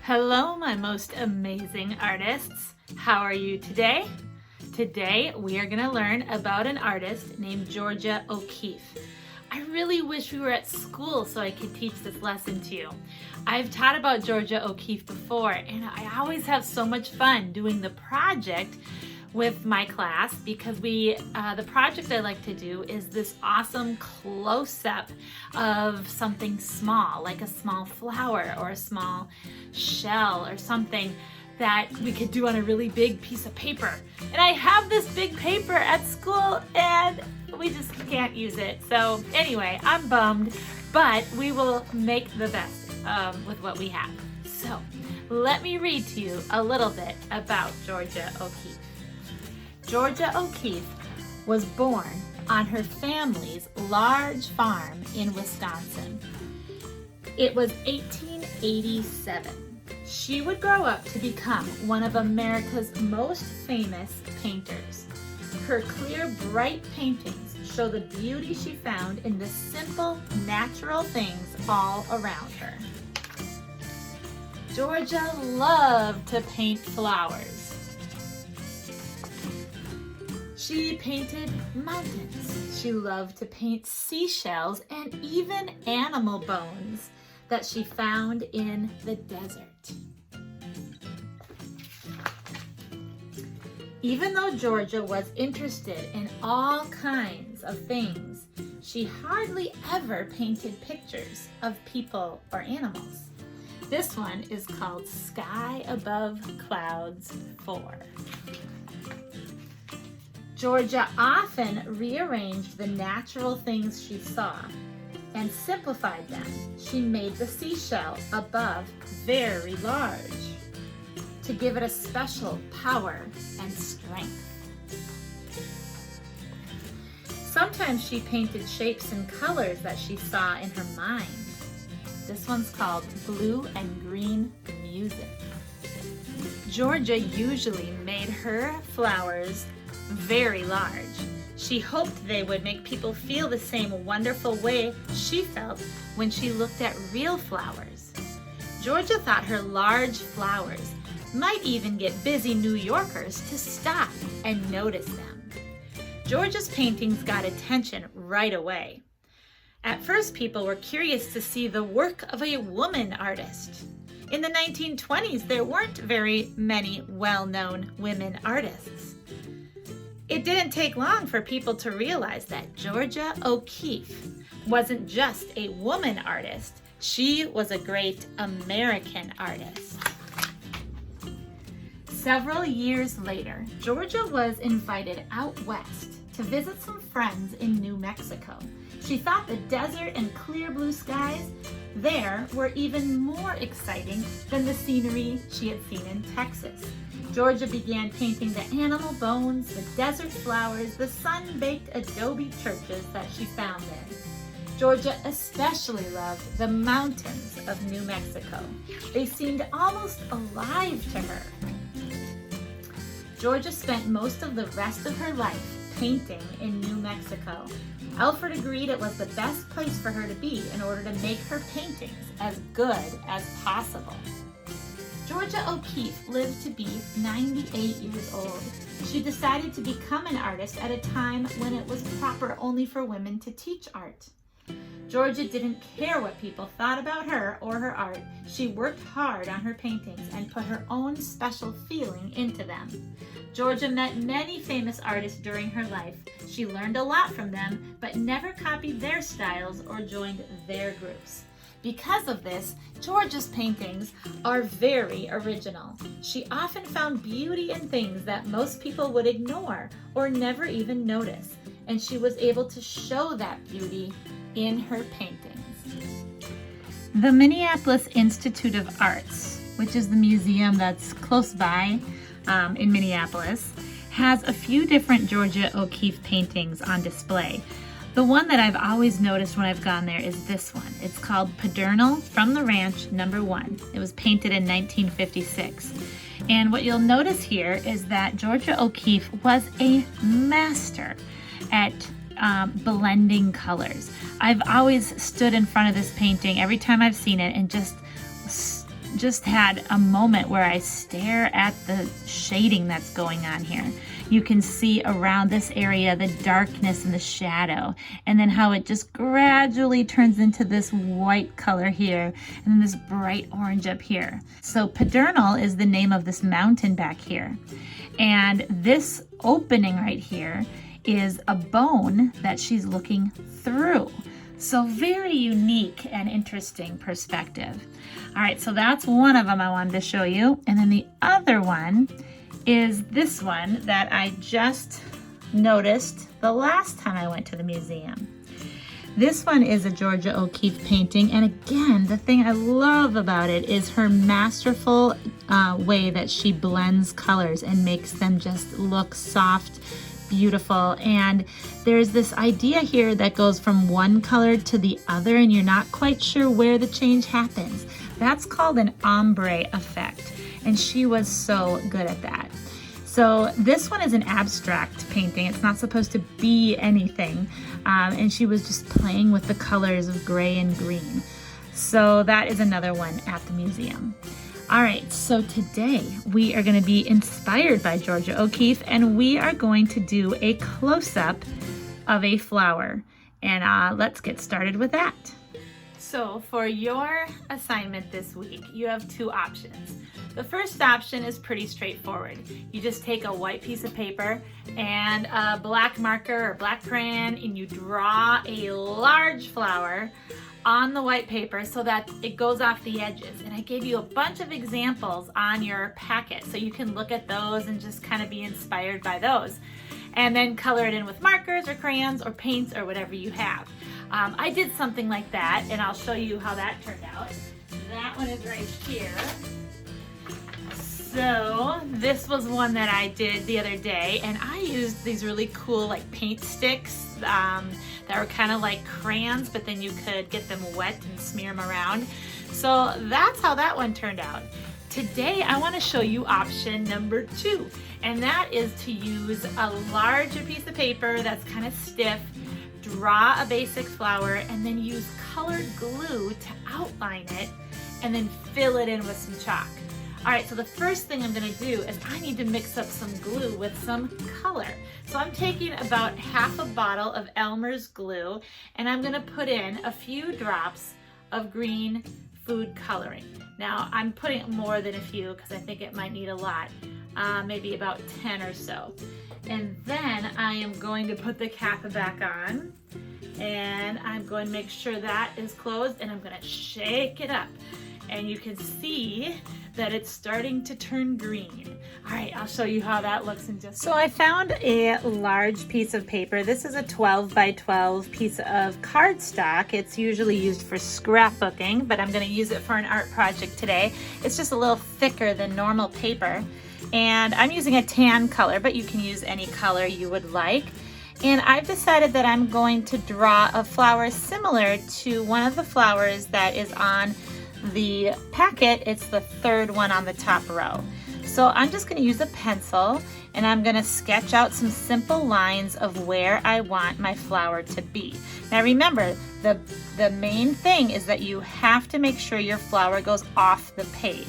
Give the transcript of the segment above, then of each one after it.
Hello, my most amazing artists. How are you today? Today, we are going to learn about an artist named Georgia O'Keeffe. I really wish we were at school so I could teach this lesson to you. I've taught about Georgia O'Keeffe before, and I always have so much fun doing the project with my class because the project I like to do is this awesome close-up of something small, like a small flower or a small shell or something that we could do on a really big piece of paper. And I have this big paper at school and we just can't use it. So anyway, I'm bummed, but we will make the best with what we have. So let me read to you a little bit about Georgia O'Keeffe. Georgia O'Keeffe was born on her family's large farm in Wisconsin. It was 1887. She would grow up to become one of America's most famous painters. Her clear, bright paintings show the beauty she found in the simple, natural things all around her. Georgia loved to paint flowers. She painted mountains. She loved to paint seashells and even animal bones that she found in the desert. Even though Georgia was interested in all kinds of things, she hardly ever painted pictures of people or animals. This one is called Sky Above Clouds 4. Georgia often rearranged the natural things she saw and simplified them. She made the seashell above very large to give it a special power and strength. Sometimes she painted shapes and colors that she saw in her mind. This one's called Blue and Green Music. Georgia usually made her flowers very large. She hoped they would make people feel the same wonderful way she felt when she looked at real flowers. Georgia thought her large flowers might even get busy New Yorkers to stop and notice them. Georgia's paintings got attention right away. At first, people were curious to see the work of a woman artist. In the 1920s, there weren't very many well-known women artists. It didn't take long for people to realize that Georgia O'Keeffe wasn't just a woman artist, she was a great American artist. Several years later, Georgia was invited out west to visit some friends in New Mexico. She thought the desert and clear blue skies there were even more exciting than the scenery she had seen in Texas. Georgia began painting the animal bones, the desert flowers, the sun-baked adobe churches that she found there. Georgia especially loved the mountains of New Mexico. They seemed almost alive to her. Georgia spent most of the rest of her life painting in New Mexico. Alfred agreed it was the best place for her to be in order to make her paintings as good as possible. Georgia O'Keeffe lived to be 98 years old. She decided to become an artist at a time when it was proper only for women to teach art. Georgia didn't care what people thought about her or her art. She worked hard on her paintings and put her own special feeling into them. Georgia met many famous artists during her life. She learned a lot from them, but never copied their styles or joined their groups. Because of this, Georgia's paintings are very original. She often found beauty in things that most people would ignore or never even notice, and she was able to show that beauty in her paintings. The Minneapolis Institute of Arts, which is the museum that's close by in Minneapolis, has a few different Georgia O'Keeffe paintings on display. The one that I've always noticed when I've gone there is this one. It's called Pedernal from the Ranch No. 1. It was painted in 1956. And what you'll notice here is that Georgia O'Keeffe was a master at blending colors. I've always stood in front of this painting every time I've seen it and just just had a moment where I stare at the shading that's going on here. You can see around this area the darkness and the shadow, and then how it just gradually turns into this white color here, and then this bright orange up here. So Pedernal is the name of this mountain back here. And this opening right here is a bone that she's looking through. So very unique and interesting perspective. All right, so that's one of them I wanted to show you. And then the other one is this one that I just noticed the last time I went to the museum. This one is a Georgia O'Keeffe painting, and again, the thing I love about it is her masterful way that she blends colors and makes them just look soft, beautiful. And there's this idea here that goes from one color to the other, and you're not quite sure where the change happens. That's called an ombre effect, and she was so good at that. So this one is an abstract painting. It's not supposed to be anything. And she was just playing with the colors of gray and green. So that is another one at the museum. All right, so today we are going to be inspired by Georgia O'Keeffe, and we are going to do a close-up of a flower. And let's get started with that. So for your assignment this week, you have two options. The first option is pretty straightforward. You just take a white piece of paper and a black marker or black crayon, and you draw a large flower on the white paper so that it goes off the edges. And I gave you a bunch of examples on your packet, so you can look at those and just kind of be inspired by those. And then color it in with markers or crayons or paints or whatever you have. I did something like that, and I'll show you how that turned out. That one is right here. So this was one that I did the other day, and I used these really cool like paint sticks that were kind of like crayons, but then you could get them wet and smear them around. So that's how that one turned out. Today I want to show you option number 2, and that is to use a larger piece of paper that's kind of stiff, draw a basic flower, and then use colored glue to outline it, and then fill it in with some chalk. All right, so the first thing I'm gonna do is I need to mix up some glue with some color. So I'm taking about half a bottle of Elmer's glue, and I'm gonna put in a few drops of green food coloring. Now I'm putting more than a few because I think it might need a lot, maybe about 10 or so. And then I am going to put the cap back on, and I'm going to make sure that is closed, and I'm gonna shake it up. And you can see that it's starting to turn green. All right, I'll show you how that looks in just a second. So I found a large piece of paper. This is a 12 by 12 piece of cardstock. It's usually used for scrapbooking, but I'm gonna use it for an art project today. It's just a little thicker than normal paper. And I'm using a tan color, but you can use any color you would like. And I've decided that I'm going to draw a flower similar to one of the flowers that is on the packet. It's the third one on the top row. So I'm just going to use a pencil, and I'm going to sketch out some simple lines of where I want my flower to be. Now remember, the main thing is that you have to make sure your flower goes off the page.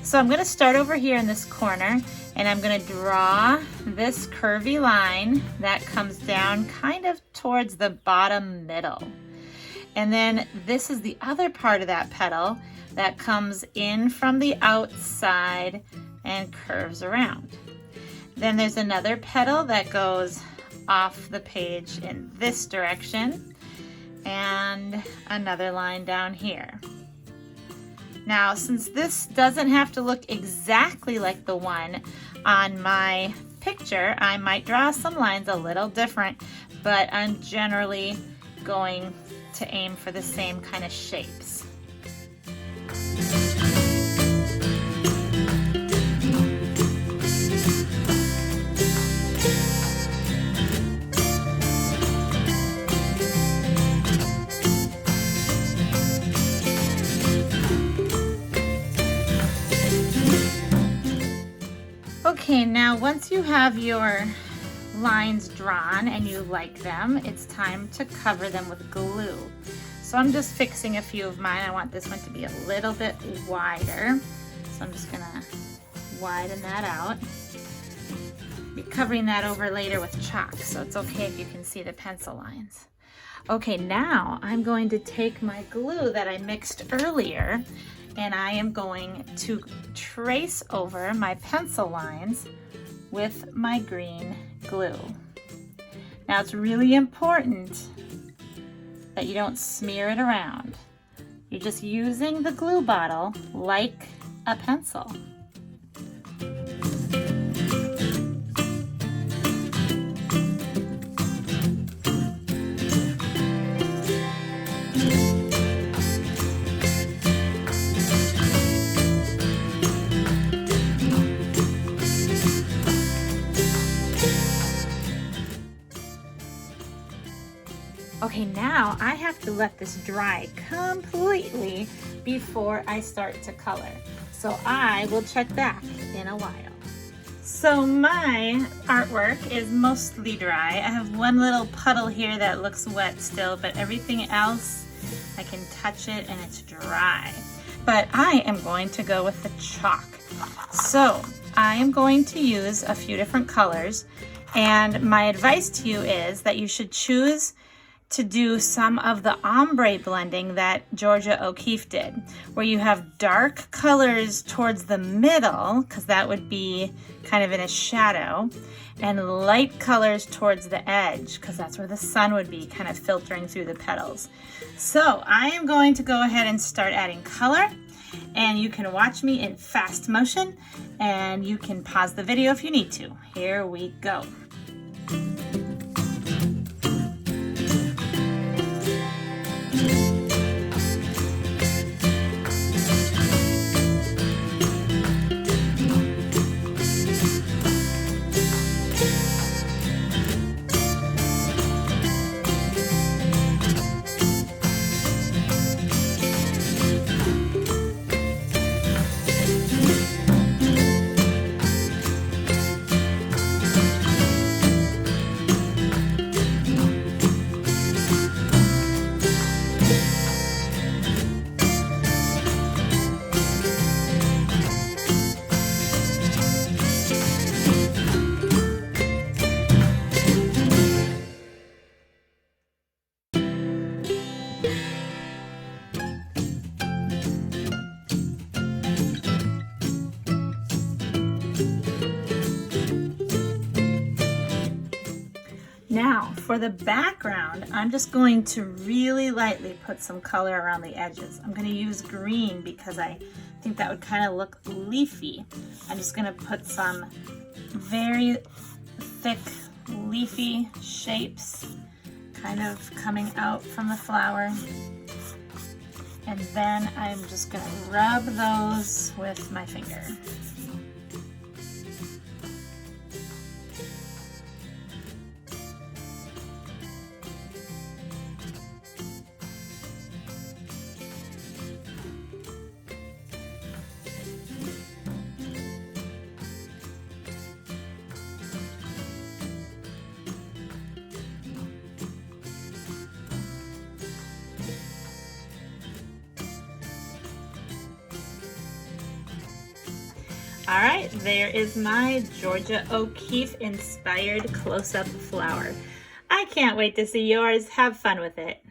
So I'm going to start over here in this corner, and I'm going to draw this curvy line that comes down kind of towards the bottom middle. And then this is the other part of that petal that comes in from the outside and curves around. Then there's another petal that goes off the page in this direction, and another line down here. Now, since this doesn't have to look exactly like the one on my picture, I might draw some lines a little different, but I'm generally going to aim for the same kind of shapes. Okay, now once you have your lines drawn and you like them, it's time to cover them with glue. So I'm just fixing a few of mine. I want this one to be a little bit wider. So I'm just gonna widen that out. Be covering that over later with chalk, so it's okay if you can see the pencil lines. Okay, now I'm going to take my glue that I mixed earlier, and I am going to trace over my pencil lines with my green glue. Now it's really important that you don't smear it around. You're just using the glue bottle like a pencil. Okay, now I have to let this dry completely before I start to color. So I will check back in a while. So my artwork is mostly dry. I have one little puddle here that looks wet still, but everything else, I can touch it and it's dry. But I am going to go with the chalk. So I am going to use a few different colors, and my advice to you is that you should choose to do some of the ombre blending that Georgia O'Keeffe did, where you have dark colors towards the middle, because that would be kind of in a shadow, and light colors towards the edge, because that's where the sun would be kind of filtering through the petals. So I am going to go ahead and start adding color, and you can watch me in fast motion, and you can pause the video if you need to. Here we go. Now for the background, I'm just going to really lightly put some color around the edges. I'm going to use green because I think that would kind of look leafy. I'm just going to put some very thick leafy shapes kind of coming out from the flower. And then I'm just going to rub those with my finger. All right, there is my Georgia O'Keeffe inspired close-up flower. I can't wait to see yours. Have fun with it.